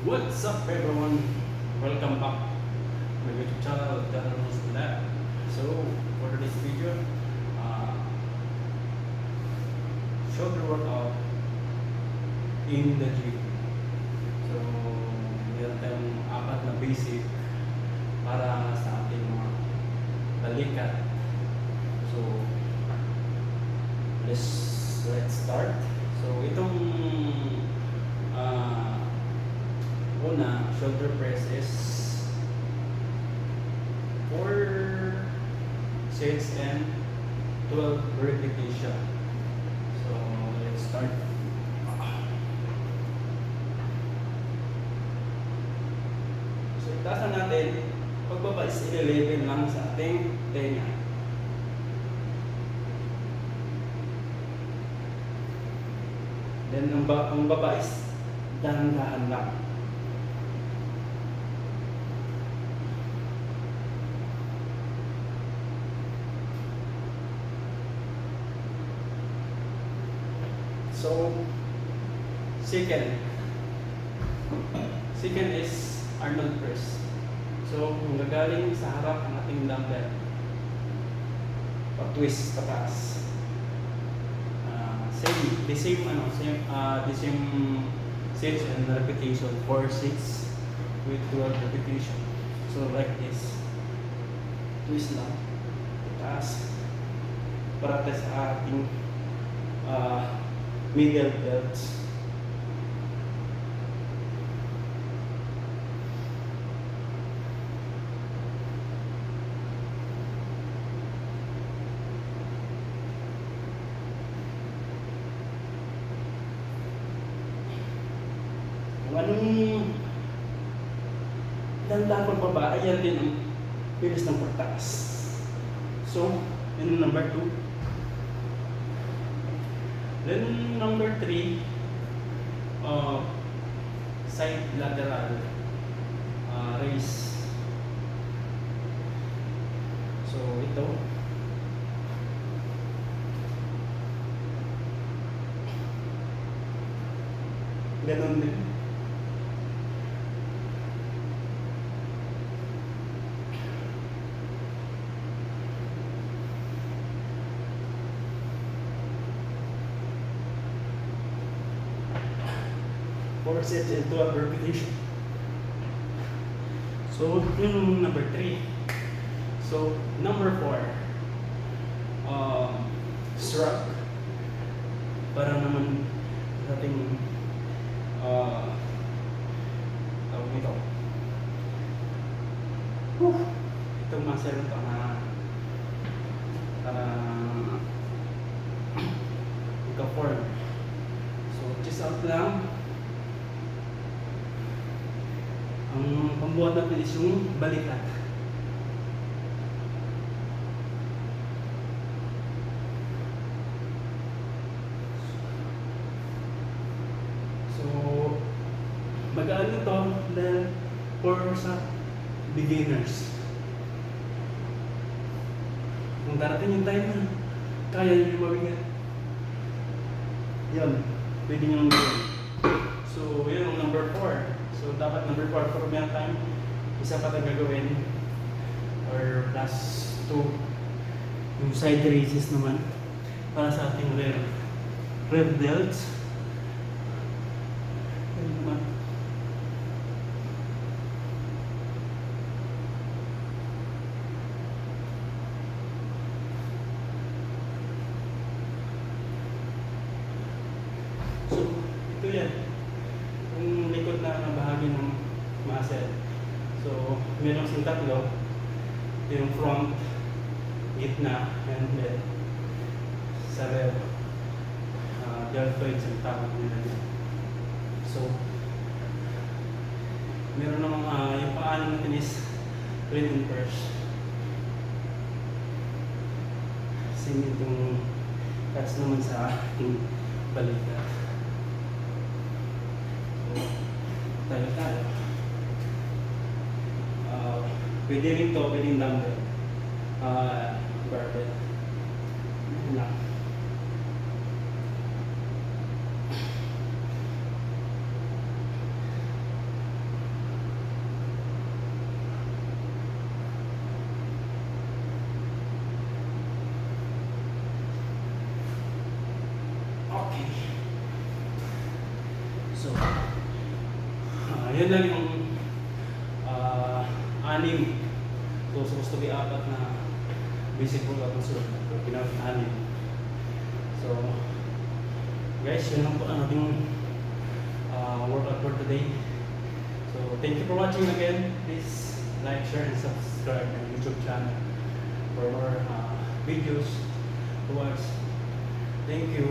What's up everyone? Welcome back to my YouTube channel, Daniel Muslim. So for today's video, uh, shoulder workout in the gym. So meron tayong apat na basic para sa ating mga balikat. So let's start. So itong una, shoulder press is 4 sets and 12 repetition. So let's start. So itaas natin, pagbaba is i-level lang sa ating tenga. Then ang baba is dahan-dahan lang. So, second is Arnold press. So, kung gagaling sa harap ang ating dumbbell, pag-twist pataas. The same sets and repetition, 4, 6 with 12 repetition. So, like this. Twist lang. Pataas. Para sa ating middle belts. Kung anong ganda pagbaba, ayan din ang bilis ng pagtaas. So, yun ang number 2. Then number 3, side lateral raise. So ito, ganun din. Four sets and 12 repetition. So, yun number 3. So, number 4, shrug. Para naman ating tawag nito. Itong muscle ito na ika-form. So, chest out lang. Ang pambuhat natin is yung balikat. So, magaan ito dahil for sa beginners. Kung darating yung time na kaya nyo yung mabigat, yun, pwede nyo nang gawin. So, yun ang number 4. So, dapat number 4 for meron time, isa pa tayong gagawin or plus 2 yung side raises naman para sa ating rear delts. Ayun naman. So, ito yan. Yung likod na bahagi ng muscle. So, meron siyang tatlo. Ito yung front, gitna, and then sa rear. Deltoids ang tawag nila niya. So, meron namang yung paan natin is clean and purse. Same itong touch naman sa ating balikat. Tayo. Pwede rin ito, pwedeng dumbbell. Barbell. Yan lang. Okay. So, yun lang yung anim. So, supposed to be apat na basic workout ng sulat. So, pinag anim. So, guys, yun lang po ang ating workout for today. So, thank you for watching again. Please like, share, and subscribe my YouTube channel for more videos to watch. Thank you.